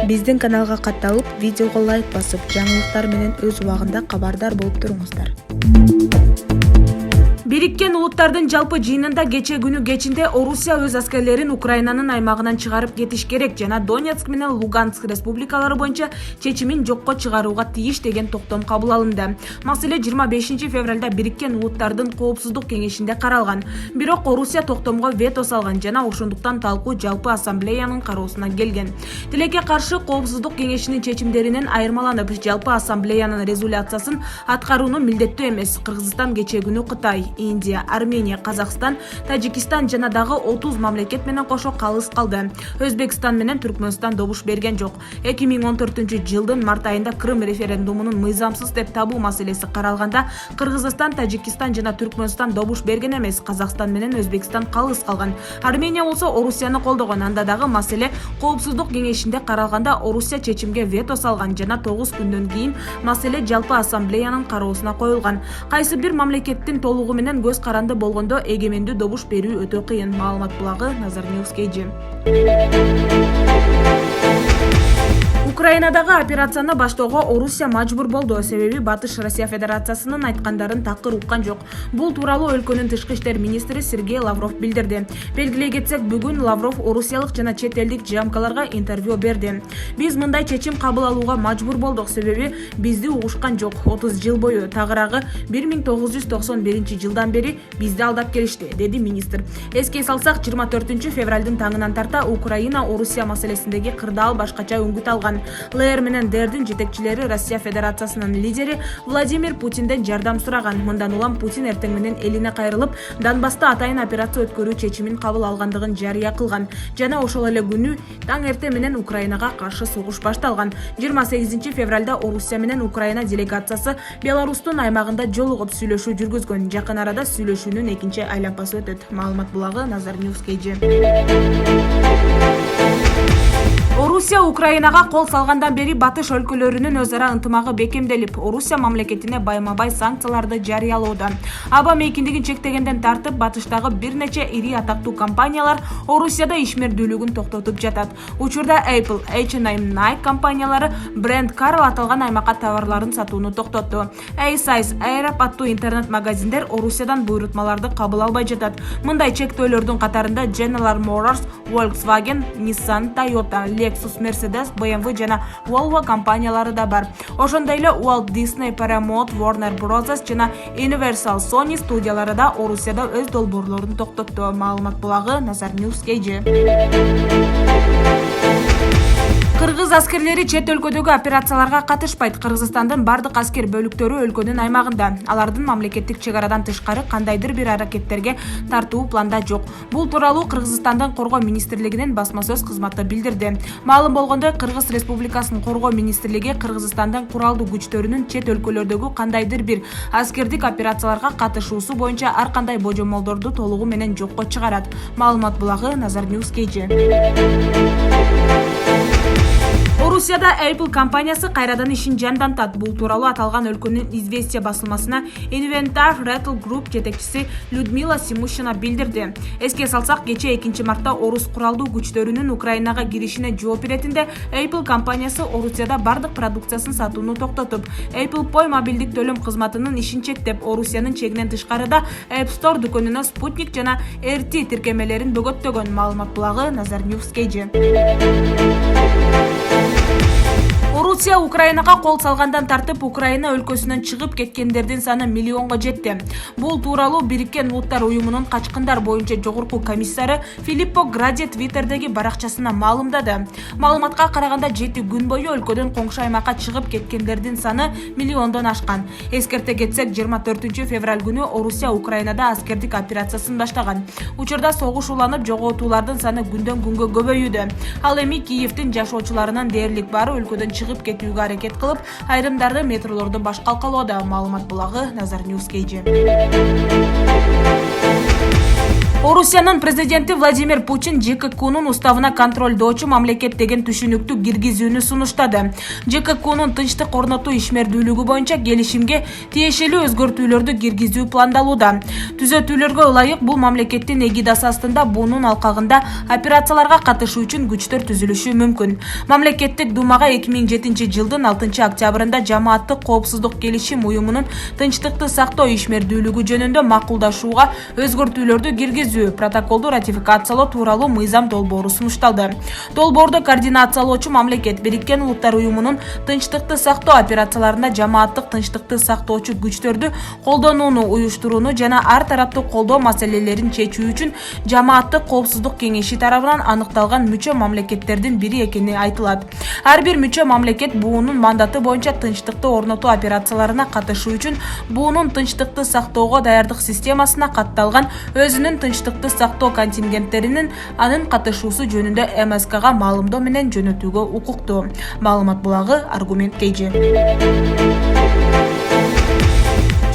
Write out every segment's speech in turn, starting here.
Биздин каналга катталып, видеого лайк басып, жаңылыктар менен өз убагында кабардар болуп туруңуздар. Бириккен улуттардын жалпы жыйынында кече күнү кечинде Орусия өз аскерлерин Украинанын аймагынан чыгарып кетиш керек жана Донецк менен Луганск республикалары боюнча чечимин жокко чыгарууга тийиш деген токтом кабыл алынды. Маселе 25 февралда Бириккен улуттардын коопсуздук кеңешинде каралган. Бирок Орусия токтомго вето салган жана ошондуктан талкуу жалпы ассамблеянын кароосуна келген. Тилекке каршы коопсуздук кеңешинин чечимдеринен айырмаланып, жалпы ассамблеянын резолюциясын аткарууну милдеттүү эмес. Кыргызстан кече күнү Кытай, Индия, Армения, Казакстан, Тажикистан жана дагы 30 мамлекет менен кошо калыс калды. Өзбекстан менен Түркмөнстан добуш берген жок. 2014-жылдын март айында Крым референдумунун мыйзамсыз деп табуу маселеси каралганда Кыргызстан, Тажикистан жана Түркмөнстан добуш берген эмес. Казакстан менен Өзбекстан калыс калган. Армения болсо Орусияны колдогон. Анда дагы маселе коопсуздук кеңешинде каралганда Орусия чечимге вето салган жана 9 күндөн кийин маселе жалпы ассамблеянын кароосуна коюлган. Кайсы бир мамлекеттин толугу менен көз каранды болгондо эгемендүү добуш берүү өтө кыйын. Маалымат булагы Nazar News KG. Украинадагы операцияны баштоого Орусия мажбур болду. Себеби Батыш Россия Федерациясынын айткандарын такыр уккан жок. Бул тууралуу өлкөнүн тышкы иштер министри Сергей Лавров билдирди. Белгилей кетсек, бүгүн Лавров орусиялык жана чет элдик ЖМКларга интервью берди. Биз мындай чечим кабыл алууга мажбур болдук, себеби бизди угушкан жок. 30 жыл бою, тагыраагы 1991-жылдан бери бизди алдап келишти, деди министр. Эске салсак, 24 февралдын таңынан тарта Украина Орусия маселесиндеги кырдаал башкача үңгүт алган. ЛР менен ДРдин жетекчилери Россия Федерациясынын лидери Владимир Путинден жардам сураган. Мындан улам Путин эртең менен элине кайрылып, Донбасста атайын операция өткөрүү чечимин кабыл алгандыгын жарыя кылган. Жана ошол эле күнү таң эрте менен Украинага каршы согуш башталган. 28 февралда Орусия менен Украина делегациясы Беларустун аймагында жолугуп сүйлөшүү жүргүзгөн. Жакын арада сүйлөшүүнүн экинчи айланпасы өтөт. Маалымат булагы Nazar News KG. Орусия Украинага кол салгандан бери батыш өлкөлөрүнүн өз ара ынтымагы бекемделип, Орусия мамлекетине байма-бай санкцияларды жарыялоодо. Аба мейкиндигин чектегенден тартып, батыштагы бир нече ири атактуу компаниялар Орусияда ишмердүүлүгүн токтотуп жатат. Учурда Apple, H&M, Nike компаниялары бренд Carl аталган аймакка товарларын сатууну токтотту. A-Size, Airap аттуу интернет-магазиндер Орусиядан буйрутмаларды кабыл албай жатат. Мындай чектөөлөрдүн катарында General Motors, Volkswagen, Nissan, Toyota, Lexus, Mercedes, BMW жана Volvo компаниялары да бар. Ошондой эле Walt Disney, Paramount, Warner Bros жана Universal, Sony студиялары да Орусияда өз долбоорлорун токтотту. Маалымат булагы Nazar News KG. Кыргыз аскерлери чет өлкөдөгү операцияларга катышпайт. Кыргызстандын бардык аскер бөлүктөрү өлкөнүн аймагында. Алардын мамлекеттик чек арадан тышкары кандайдыр бир аракеттерге тартуу планда жок. Бул тууралуу Кыргызстандын Коргоо министрлигинин басма сөз кызматы билдирди. Маалым болгондой, Кыргыз Республикасынын Коргоо министрлиги Кыргызстандын куралдуу күчтөрүнүн чет өлкөлөрдөгү кандайдыр бир аскердик операцияларга катышуусу боюнча ар кандай божомолдорду толугу менен жокко чыгарат. Маалымат булагы Nazar News KG. Орусияда Apple компаниясы кайрадан ишин жандантат. Бул тууралуу аталган өлкөнүн Известия басылмасына Inventar Rattle Group жетекчиси Людмила Симушина билдирди. Эске салсак, кече 2 мартта орус куралдуу күчтөрүнүн Украинага киришине жооп беретинде Apple компаниясы Орусияда бардык продукциясын сатууну токтотуп, Apple Pay мобилдик төлөм кызматынын ишин чектеп, Орусиянын чегинен тышкарыда App Store дүкөнүнө Sputnik жана RT тиркемелерин бөгөттөгөн. Маалымат булагы Nazar News KG. Орусия Украинага кол салгандан тартып, Украина өлкөсүнөн чыгып кеткендердин саны миллионго жетти. Бул тууралуу Бириккен Улуттар уюмунун качкындар боюнча жогорку комиссары Филиппо Гради Твиттердеги баракчасына маалымдады. Маалыматка караганда 7 күн бою өлкөдөн коңшу аймакка чыгып кеткендердин саны миллиондон ашкан. Эскерте кетсек, 24 февраль күнү Орусия Украинада аскердик операциясын баштаган. Учурда согуш уланып, жоготуулардын саны күндөн күнгө көбөйүүдө. Ал эми Киевдин жашоочуларынын дээрлик баары өлкөдөн чыгып кетүүгө аракет кылып, айрымдары метролордо баш калкалоодо. Маалымат булагы Nazar News KG. Орусиянын президенти Владимир Путин ЖККнун уставына контролдоочу мамлекет деген түшүнүктү киргизүүнү сунуштады. ЖККнун тынчтык орнотуу ишмердүүлүгү боюнча келишимге тиешелүү өзгөртүүлөрдү киргизүү пландалууда. Түзөтүүлөргө ылайык бул мамлекеттин эгидасы астында буунун алкагында операцияларга катышуу үчүн күчтөр түзүлүшү мүмкүн. Мамлекеттик думага 2007 жылдын 6 октябрында жамааттык коопсуздук келишим уюмунун тынчтыкты сактоо ишмердүүлүгү жөнүндө макулдашууга өзгөртүүлөрдү киргизүү протоколду ратификациялоо тууралуу мыйзам долбоору сунушталды. Долбоордо координациялоочу мамлекет Бириккен Улуттар уюмунун тынчтыкты сактоо операцияларында жамааттык тынчтыкты сактоочу күчтөрдү колдонууну уюштурууну жана ар тараптуу колдоо маселелерин чечүү үчүн жамааттык коопсуздук кеңеши тарабынан аныкталган мүчө мамлекеттердин бири экени айтылат. Ар бир мүчө мамлекет буунун мандаты боюнча тынчтыкты орнотуу операцияларына катышуу үчүн буунун тынчтыкты сактоого даярдык системасына катталган өзүнүн тынчтыкты сактоо контингенттеринин анын катышуусу жөнүндө МСКга маалымдоо менен жөнөтүүгө укуктуу. Маалымат булагы Аргумент KG.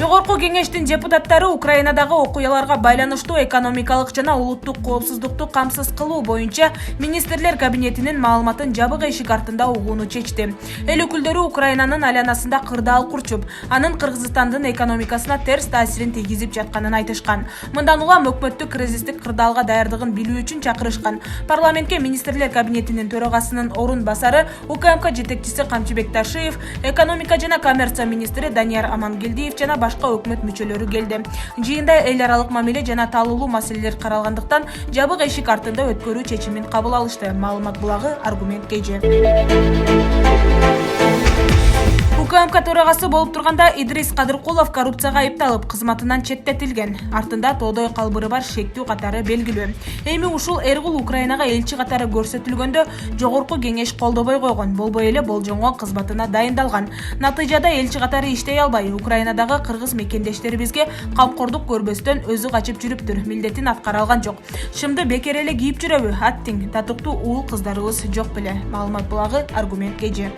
Жогорку кеңештин депутаттары Украинадагы окуяларга байланыштуу экономикалык жана улуттук коопсуздукту камсыз кылуу боюнча министрлер кабинетинин маалыматын жабык эшик артында угууну чечти. Эл өкүлдөрү Украинанын айланасында кырдаал курчуп, анын Кыргызстандын экономикасына терс таасирин тийгизип жатканын айтышкан. Мындан улам өкмөттүк кризистик кырдаалга даярдыгын билүү үчүн чакырышкан. Парламентке министрлер кабинетинин төрагасынын орун басары УКМК жетекчиси Камчыбек Ташиев, экономика жана коммерция министри Данияр Амангелдиев жана башка өкмөт мүчөлөрү келди. Жыйында эл аралык мамиле жана таалуулуу маселелер каралгандыктан жабык эшик артында өткөрүү чечимин кабыл алышты. Маалымат булагы Аргумент KG. УКМК төрагасы болуп турганда Идрис Кадыркулов коррупцияга айыпталып, кызматынан четтетилген. Артында тоодой калбыры бар шектүү катары белгилүү. Эми ушул Эргул Украинага элчи катары көрсөтүлгөндө жогорку кеңеш колдобой койгон, болбой эле болжонгон кызматына дайындалган. Натыйжада элчи катары иштей албай, Украинадагы кыргыз мекендештерибизге камкордук көрбөстөн өзү качып жүрүптүр. Милдетин аткара алган жок. Шымды бекер эле кийип жүрөбү? Аттиң, татыктуу уул кыздарыбыз жок беле. Маалымат булагы Аргумент KG.